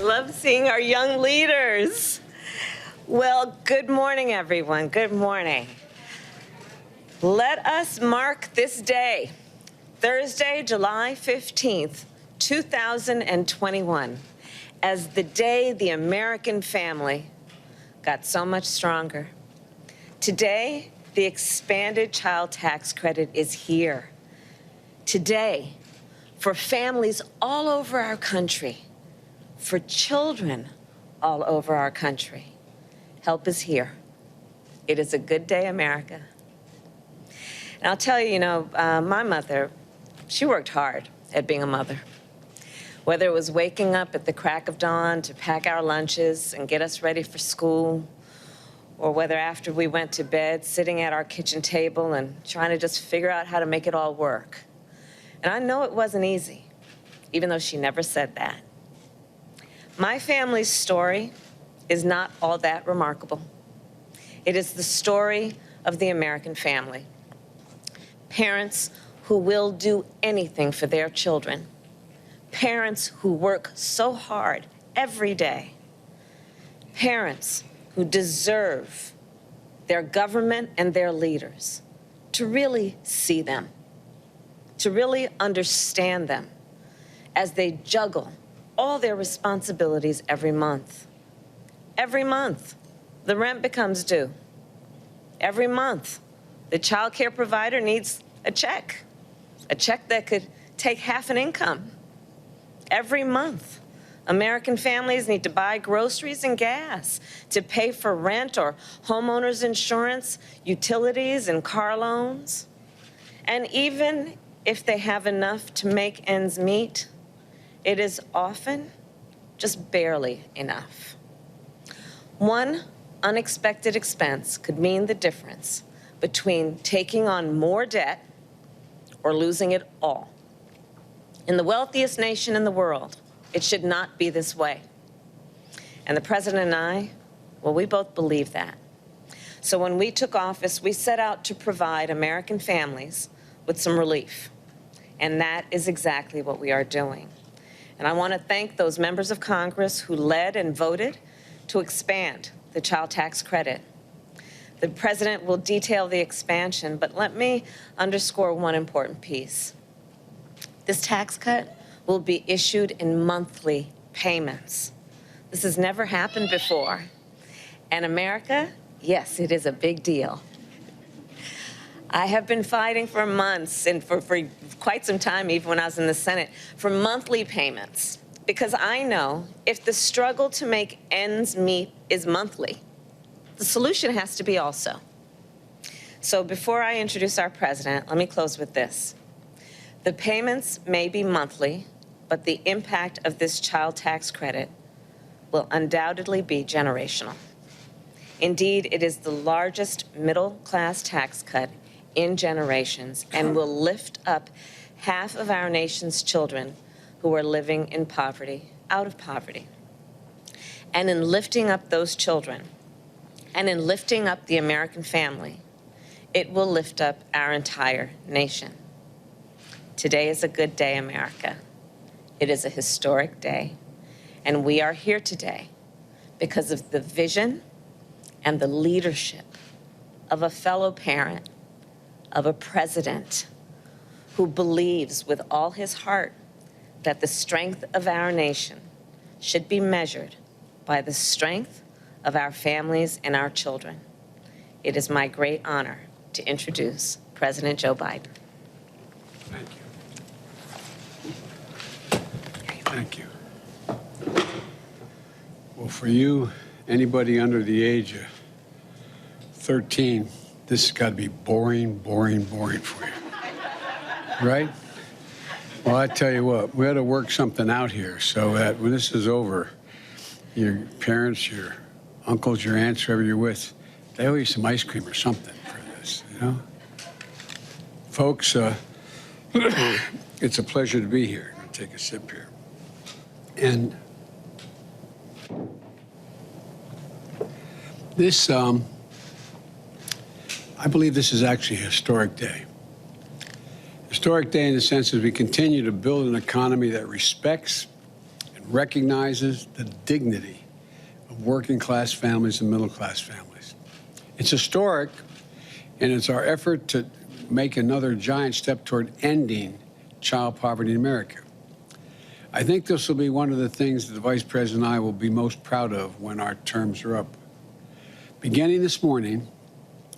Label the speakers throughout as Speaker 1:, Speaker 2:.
Speaker 1: Love seeing our young leaders. Well, good morning, everyone. Good morning. Let us mark this day, Thursday, July 15th, 2021, as the day the American family got so much stronger. Today, the expanded child tax credit is here. Today, for families all over our country, for children all over our country, help is here. It is a good day, America. And I'll tell you, my mother, she worked hard at being a mother. Whether it was waking up at the crack of dawn to pack our lunches and get us ready for school, or whether after we went to bed, sitting at our kitchen table and trying to just figure out how to make it all work. And I know it wasn't easy, even though she never said that. My family's story is not all that remarkable. It is the story of the American family. Parents who will do anything for their children. Parents who work so hard every day. Parents who deserve their government and their leaders to really see them, to really understand them as they juggle all their responsibilities every month. Every month, the rent becomes due. Every month, the child care provider needs a check that could take half an income. Every month, American families need to buy groceries and gas to pay for rent or homeowners insurance, utilities and car loans. And even if they have enough to make ends meet, it is often just barely enough. One unexpected expense could mean the difference between taking on more debt or losing it all. In the wealthiest nation in the world, it should not be this way. And the president and I, well, we both believe that. So when we took office, we set out to provide American families with some relief. And that is exactly what we are doing. And I want to thank those members of Congress who led and voted to expand the child tax credit. The president will detail the expansion, but let me underscore one important piece. This tax cut will be issued in monthly payments. This has never happened before. And America, yes, it is a big deal. I have been fighting for months and for quite some time, even when I was in the Senate, for monthly payments. Because I know if the struggle to make ends meet is monthly, the solution has to be also. So before I introduce our president, let me close with this. The payments may be monthly, but the impact of this child tax credit will undoubtedly be generational. Indeed, it is the largest middle-class tax cut in generations and will lift up half of our nation's children who are living in poverty, out of poverty. And in lifting up those children, and in lifting up the American family, it will lift up our entire nation. Today is a good day, America. It is a historic day, and we are here today because of the vision and the leadership of a fellow parent, of a president who believes with all his heart that the strength of our nation should be measured by the strength of our families and our children. It is my great honor to introduce President Joe Biden.
Speaker 2: Thank you. Thank you. Well, for you, anybody under the age of 13, this has got to be boring, boring, boring for you. Right? Well, I tell you what, we ought to work something out here so that when this is over, your parents, your uncles, your aunts, whoever you're with, they owe you some ice cream or something for this, you know? Folks, it's a pleasure to be here. I'm going to take a sip here. And this, I believe this is actually a historic day. Historic day in the sense that we continue to build an economy that respects and recognizes the dignity of working-class families and middle-class families. It's historic, and it's our effort to make another giant step toward ending child poverty in America. I think this will be one of the things that the Vice President and I will be most proud of when our terms are up. Beginning this morning,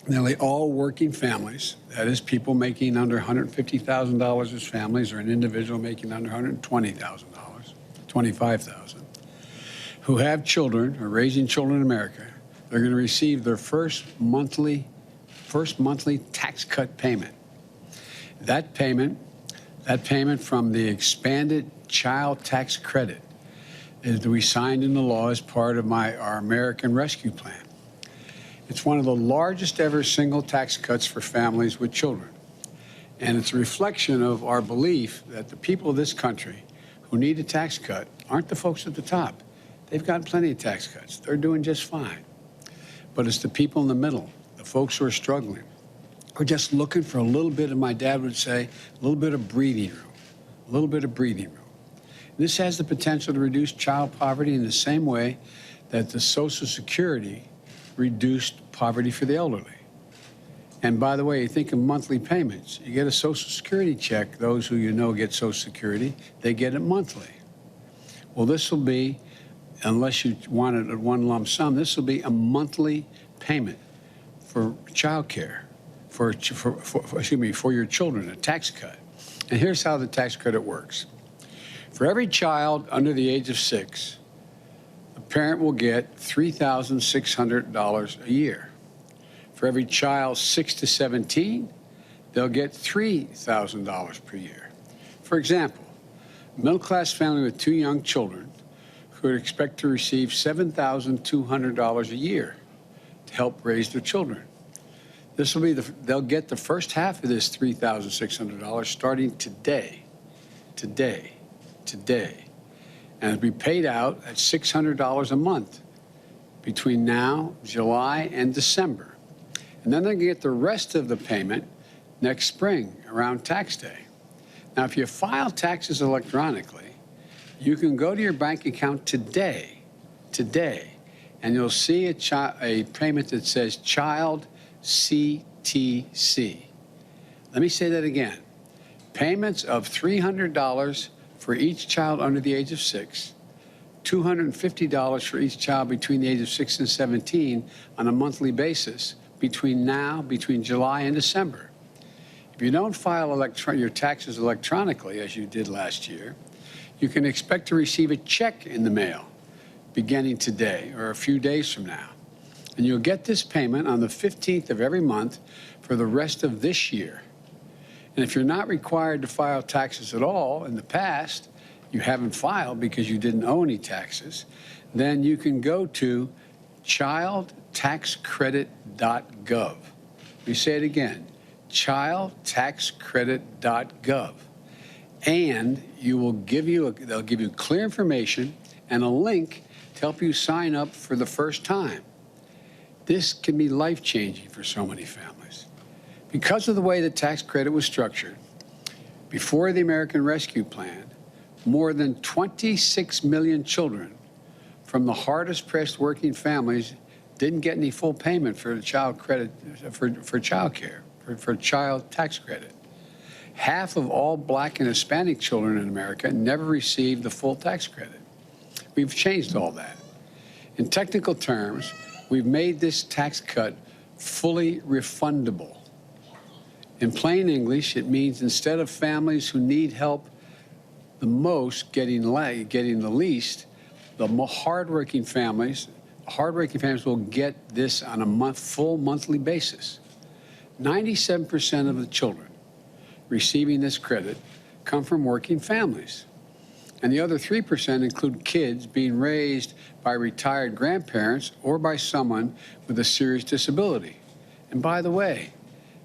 Speaker 2: nearly all working families, that is, people making under $150,000 as families or an individual making under $120,000, $25,000, who have children or raising children in America, they're going to receive their first monthly tax cut payment. That payment from the expanded child tax credit that we signed into law as part of our American Rescue Plan. It's one of the largest ever single tax cuts for families with children. And it's a reflection of our belief that the people of this country who need a tax cut aren't the folks at the top. They've got plenty of tax cuts. They're doing just fine. But it's the people in the middle, the folks who are struggling, who are just looking for a little bit of, my dad would say, a little bit of breathing room, a little bit of breathing room. This has the potential to reduce child poverty in the same way that the Social Security reduced poverty for the elderly. And by the way, you think of monthly payments. You get a Social Security check, those who you know get Social Security, they get it monthly. Well, this will be, unless you want it at one lump sum, this will be a monthly payment for child care, for your children, a tax cut. And here's how the tax credit works. For every child under the age of 6, a parent will get $3,600 a year. For every child 6 to 17, they'll get $3,000 per year. For example, a middle-class family with 2 young children could expect to receive $7,200 a year to help raise their children. This will be they'll get the first half of this $3,600 starting today. And it'll be paid out at $600 a month between now, July, and December. And then they're going to get the rest of the payment next spring around tax day. Now, if you file taxes electronically, you can go to your bank account today, and you'll see a payment that says Child CTC. Let me say that again. Payments of $300 for each child under the age of 6, $250 for each child between the age of 6 and 17 on a monthly basis between July and December. If you don't file your taxes electronically, as you did last year, you can expect to receive a check in the mail beginning today or a few days from now. And you'll get this payment on the 15th of every month for the rest of this year. And if you're not required to file taxes at all in the past, you haven't filed because you didn't owe any taxes, then you can go to childtaxcredit.gov. Let me say it again, childtaxcredit.gov. And they'll give you clear information and a link to help you sign up for the first time. This can be life-changing for so many families. Because of the way the tax credit was structured, before the American Rescue Plan, more than 26 million children from the hardest-pressed working families didn't get any full payment for the child credit, for child care, for child tax credit. Half of all Black and Hispanic children in America never received the full tax credit. We've changed all that. In technical terms, we've made this tax cut fully refundable. In plain English, it means instead of families who need help the most getting the least, the hardworking families will get this on a full monthly basis. 97% of the children receiving this credit come from working families. And the other 3% include kids being raised by retired grandparents or by someone with a serious disability. And by the way,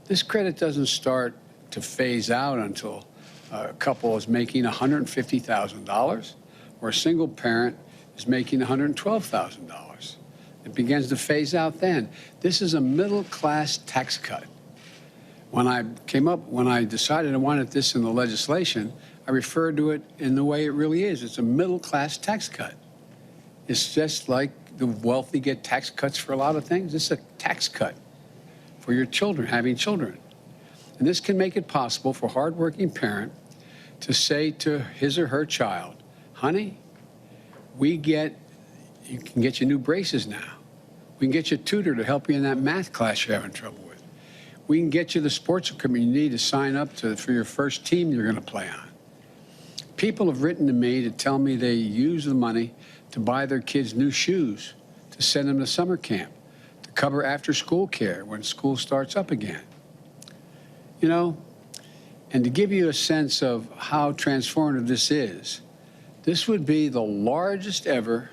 Speaker 2: this credit doesn't start to phase out until a couple is making $150,000 or a single parent is making $112,000. It begins to phase out then. This is a middle-class tax cut. When I decided I wanted this in the legislation, I refer to it in the way it really is. It's a middle-class tax cut. It's just like the wealthy get tax cuts for a lot of things. It's a tax cut for your children, having children. And this can make it possible for a hardworking parent to say to his or her child, honey, you can get you new braces now. We can get you a tutor to help you in that math class you're having trouble with. We can get you the sports equipment you need to sign up for your first team you're going to play on. People have written to me to tell me they use the money to buy their kids new shoes, to send them to summer camp, to cover after-school care when school starts up again. You know, and to give you a sense of how transformative this is, this would be the largest ever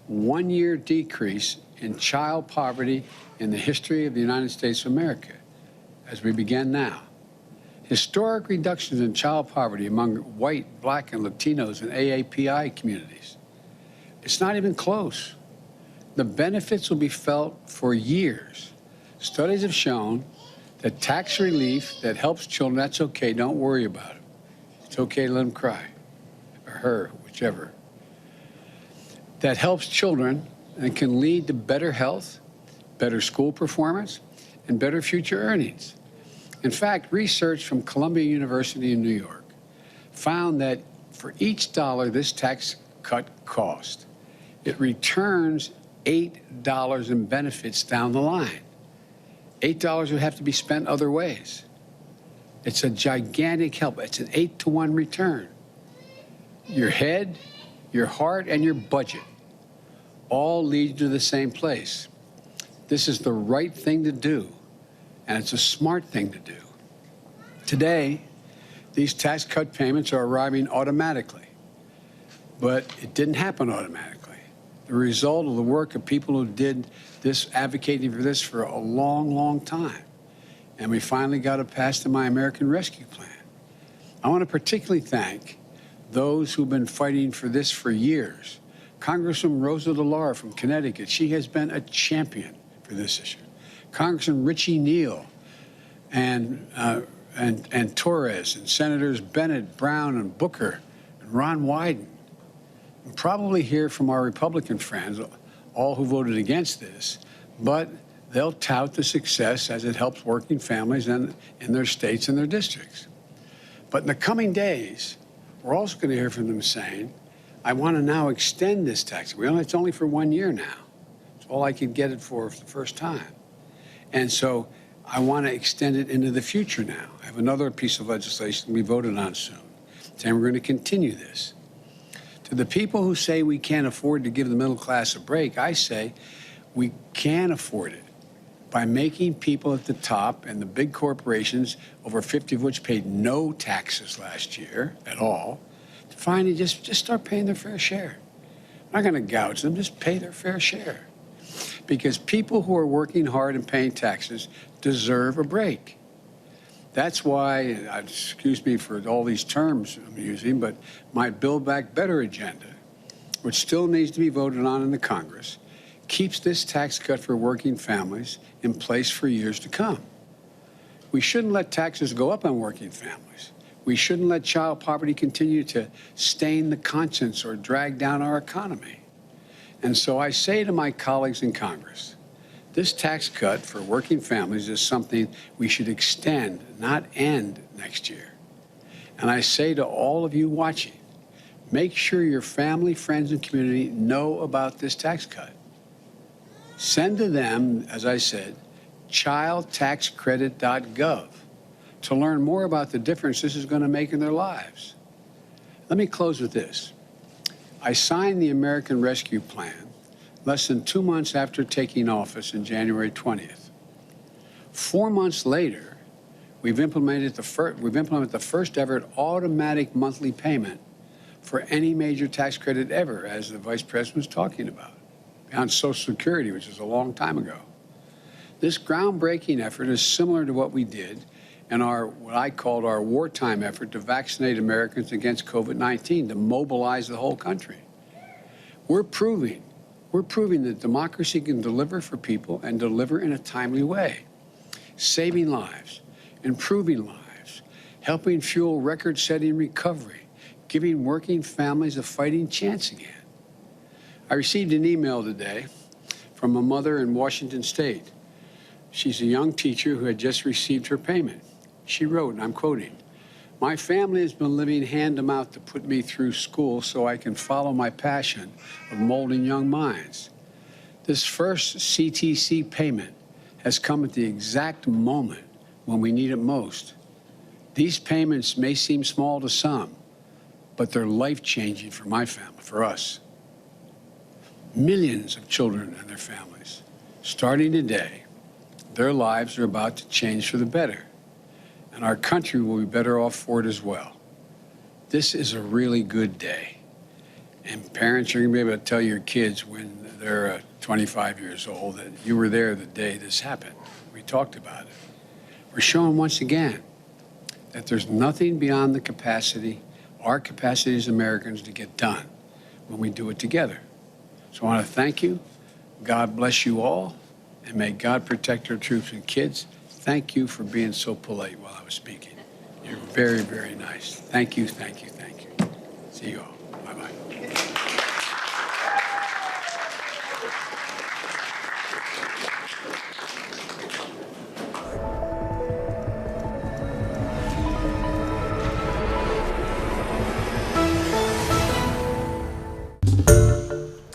Speaker 2: one-year decrease in child poverty in the history of the United States of America, as we begin now. Historic reductions in child poverty among white, black, and Latinos and AAPI communities. It's not even close. The benefits will be felt for years. Studies have shown that tax relief that helps children, that's okay, don't worry about it. It's okay to let them cry, or her, whichever. That helps children and can lead to better health, better school performance, and better future earnings. In fact, research from Columbia University in New York found that for each dollar this tax cut cost, it returns $8 in benefits down the line. $8 would have to be spent other ways. It's a gigantic help. It's an 8-to-1 return. Your head, your heart, and your budget all lead to the same place. This is the right thing to do, and it's a smart thing to do. Today, these tax cut payments are arriving automatically, but it didn't happen automatically. The result of the work of people who did this, advocating for this for a long, long time. And we finally got it passed in my American Rescue Plan. I want to particularly thank those who've been fighting for this for years. Congresswoman Rosa DeLauro from Connecticut, she has been a champion for this issue. Congressman Richie Neal and Torres, and Senators Bennett, Brown, and Booker, and Ron Wyden. We'll probably hear from our Republican friends, all who voted against this, but they'll tout the success as it helps working families in their states and their districts. But in the coming days, we're also going to hear from them saying, I want to now extend this tax. It's only for 1 year now. It's all I could get it for the first time. And so I want to extend it into the future now. I have another piece of legislation we voted on soon, saying we're going to continue this. To the people who say we can't afford to give the middle class a break, I say we can afford it by making people at the top and the big corporations, over 50 of which paid no taxes last year at all, to finally just start paying their fair share. I'm not going to gouge them, just pay their fair share. Because people who are working hard and paying taxes deserve a break. That's why, excuse me for all these terms I'm using, but my Build Back Better agenda, which still needs to be voted on in the Congress, keeps this tax cut for working families in place for years to come. We shouldn't let taxes go up on working families. We shouldn't let child poverty continue to stain the conscience or drag down our economy. And so I say to my colleagues in Congress, this tax cut for working families is something we should extend, not end next year. And I say to all of you watching, make sure your family, friends, and community know about this tax cut. Send to them, as I said, childtaxcredit.gov to learn more about the difference this is going to make in their lives. Let me close with this. I signed the American Rescue Plan less than 2 months after taking office on January 20th. 4 months later, we've implemented the first ever automatic monthly payment for any major tax credit ever, as the Vice President was talking about, beyond Social Security, which is a long time ago. This groundbreaking effort is similar to what we did in what I called our wartime effort to vaccinate Americans against COVID-19, to mobilize the whole country. We're proving that democracy can deliver for people and deliver in a timely way, saving lives, improving lives, helping fuel record-setting recovery, giving working families a fighting chance again. I received an email today from a mother in Washington State. She's a young teacher who had just received her payment. She wrote, and I'm quoting, "My family has been living hand to mouth to put me through school so I can follow my passion of molding young minds. This first CTC payment has come at the exact moment when we need it most. These payments may seem small to some, but they're life-changing for my family, for us. Millions of children and their families, starting today, their lives are about to change for the better, and our country will be better off for it as well. This is a really good day, and parents are going to be able to tell your kids when they're 25 years old that you were there the day this happened. We talked about it. We're showing once again that there's nothing beyond the capacity, our capacity as Americans, to get done when we do it together. So I want to thank you. God bless you all, and may God protect our troops and kids. Thank you for being so polite while I was speaking. You're very, very nice. Thank you, thank you, thank you. See you all. Bye-bye.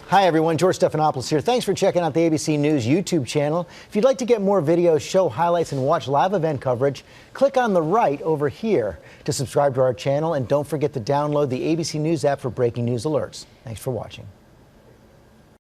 Speaker 3: Hi everyone, George Stephanopoulos here. Thanks for checking out the ABC News YouTube channel. If you'd like to get more videos, show highlights, and watch live event coverage, click on the right over here to subscribe to our channel, and don't forget to download the ABC News app for breaking news alerts. Thanks for watching.